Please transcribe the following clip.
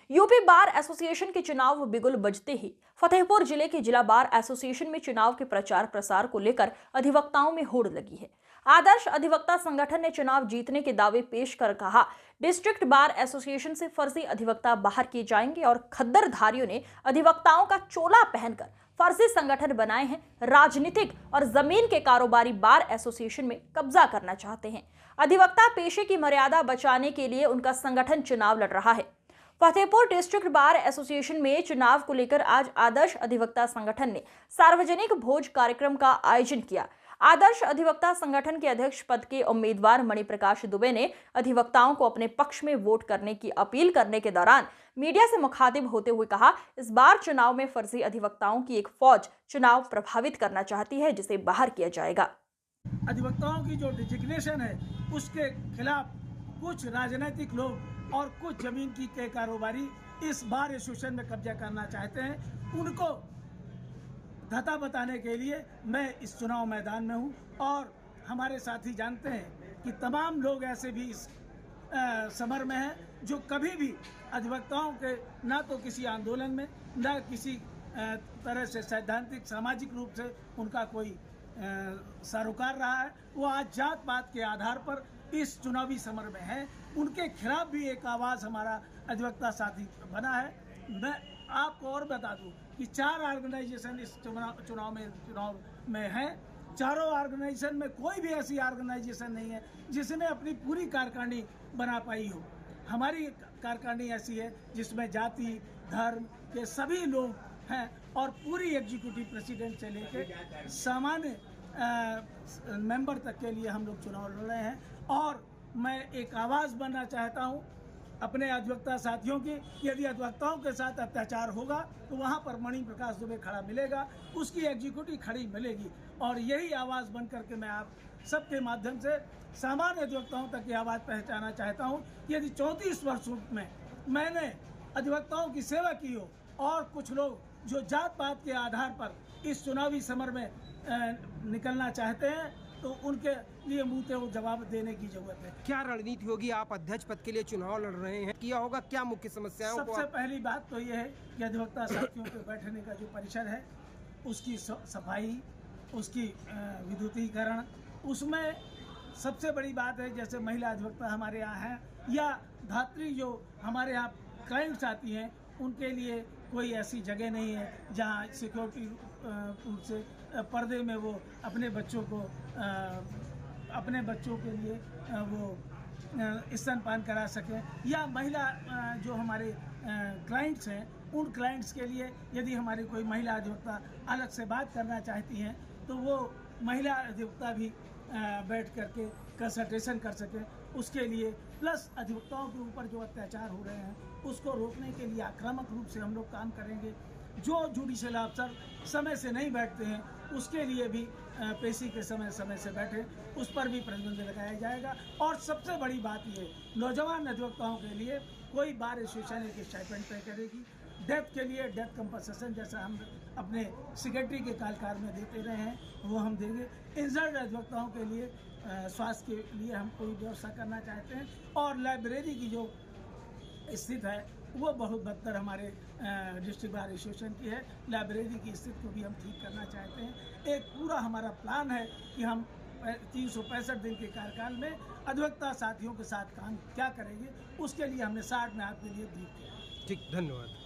UP bar association के चुनाव बिगुल बजते ही फतेहपुर जिले के जिला बार एसोसिएशन में चुनाव के प्रचार प्रसार को लेकर अधिवक्ताओं में होड़ लगी है। आदर्श अधिवक्ता संगठन ने चुनाव जीतने के दावे पेश कर कहा, डिस्ट्रिक्ट बार एसोसिएशन से फर्जी अधिवक्ता बाहर किए जाएंगे और खद्दरधारियों ने अधिवक्ताओं का चोला पहनकर फर्जी संगठन बनाए हैं। राजनीतिक और जमीन के कारोबारी बार एसोसिएशन में कब्जा करना चाहते हैं। अधिवक्ता पेशे की मर्यादा बचाने के लिए उनका संगठन चुनाव लड़ रहा है। फतेहपुर डिस्ट्रिक्ट बार एसोसिएशन में चुनाव को लेकर आज आदर्श अधिवक्ता संगठन ने सार्वजनिक भोज कार्यक्रम का आयोजन किया। आदर्श अधिवक्ता संगठन के अध्यक्ष पद के उम्मीदवार मणिप्रकाश दुबे ने अधिवक्ताओं को अपने पक्ष में वोट करने की अपील करने के दौरान मीडिया से मुखातिब होते हुए कहा, इस बार चुनाव में फर्जी अधिवक्ताओं की एक फौज चुनाव प्रभावित करना चाहती है, जिसे बाहर किया जाएगा। अधिवक्ताओं की जो डिजिग्नेशन है उसके खिलाफ कुछ राजनीतिक लोग और कुछ जमीन की के कारोबारी इस बार एसोसिएशन में कब्जा करना चाहते हैं। उनको धता बताने के लिए मैं इस चुनाव मैदान में हूं और हमारे साथी जानते हैं कि तमाम लोग ऐसे भी इस समर में हैं जो कभी भी अधिवक्ताओं के ना तो किसी आंदोलन में ना किसी तरह से सैद्धांतिक सामाजिक रूप से उनका कोई सरोकार रहा है। वो आज जात पात के आधार पर इस चुनावी समर में है। उनके खिलाफ भी एक आवाज़ हमारा अधिवक्ता साथी बना है। मैं आपको और बता दूं कि 4 ऑर्गेनाइजेशन इस चुनाव में हैं। चारों ऑर्गेनाइजेशन में कोई भी ऐसी ऑर्गेनाइजेशन नहीं है जिसने अपनी पूरी कारकर्णी बना पाई हो। हमारी कारकर्णी ऐसी है जिसमें जाति धर्म के सभी लोग हैं और पूरी एग्जीक्यूटिव प्रेसिडेंट से लेकर सामान्य मेंबर तक के लिए हम लोग चुनाव लड़ रहे हैं। और मैं एक आवाज़ बनना चाहता हूं अपने अधिवक्ता साथियों की। यदि अधिवक्ताओं के साथ अत्याचार होगा तो वहां पर मणिप्रकाश दुबे खड़ा मिलेगा, उसकी एग्जीक्यूटिव खड़ी मिलेगी। और यही आवाज़ बन करके मैं आप सबके माध्यम से सामान्य अधिवक्ताओं तक की आवाज़ पहुंचाना चाहता हूं। यदि 34 वर्षों में मैंने अधिवक्ताओं की सेवा की हो और कुछ लोग जो जात पात के आधार पर इस चुनावी समर में निकलना चाहते हैं तो उनके लिए मुंह पे जवाब देने की जरूरत है। क्या रणनीति होगी? आप अध्यक्ष पद के लिए चुनाव लड़ रहे हैं, किया होगा क्या मुख्य समस्याओं को? सबसे पहली बात तो ये है कि अधिवक्ता साथियों के बैठने का जो परिसर है उसकी सफाई, उसकी विद्युतीकरण, उसमें सबसे बड़ी बात है जैसे महिला अधिवक्ता हमारे यहाँ हैं या धात्री जो हमारे यहाँ क्लाइंट्स आती हैं उनके लिए कोई ऐसी जगह नहीं है जहाँ सिक्योरिटी से पर्दे में वो अपने बच्चों के लिए वो स्तनपान करा सकें। या महिला जो हमारे क्लाइंट्स हैं उन क्लाइंट्स के लिए यदि हमारी कोई महिला अधिवक्ता अलग से बात करना चाहती हैं तो वो महिला अधिवक्ता भी बैठ करके कंसल्टेशन कर सकें। उसके लिए प्लस अधिवक्ताओं के ऊपर जो अत्याचार हो रहे हैं उसको रोकने के लिए आक्रामक रूप से हम लोग काम करेंगे। जो जुडिशियल अफसर समय से नहीं बैठते हैं उसके लिए भी पेशी के समय से बैठे, उस पर भी प्रतिबंध लगाया जाएगा। और सबसे बड़ी बात ये, नौजवान अधिवक्ताओं के लिए कोई बार एसोसिएशन एक स्टाइपेंड पे करेगी। डेथ के लिए डेथ कंपनसेशन जैसा हम अपने सेक्रेटरी के कार्यकाल में देते रहे हैं वो हम देंगे। इंजर्ड अधिवक्ताओं के लिए स्वास्थ्य के लिए हम कोई व्यवस्था करना चाहते हैं। और लाइब्रेरी की जो स्थिति है वो बहुत बदतर हमारे डिस्ट्रिक्ट बार एसोसिएशन की है। लाइब्रेरी की स्थिति को भी हम ठीक करना चाहते हैं। एक पूरा हमारा प्लान है कि हम 365 दिन के कार्यकाल में अधिवक्ता साथियों के साथ काम क्या करेंगे, उसके लिए हमने 60 में आपके लिए दी। ठीक, धन्यवाद।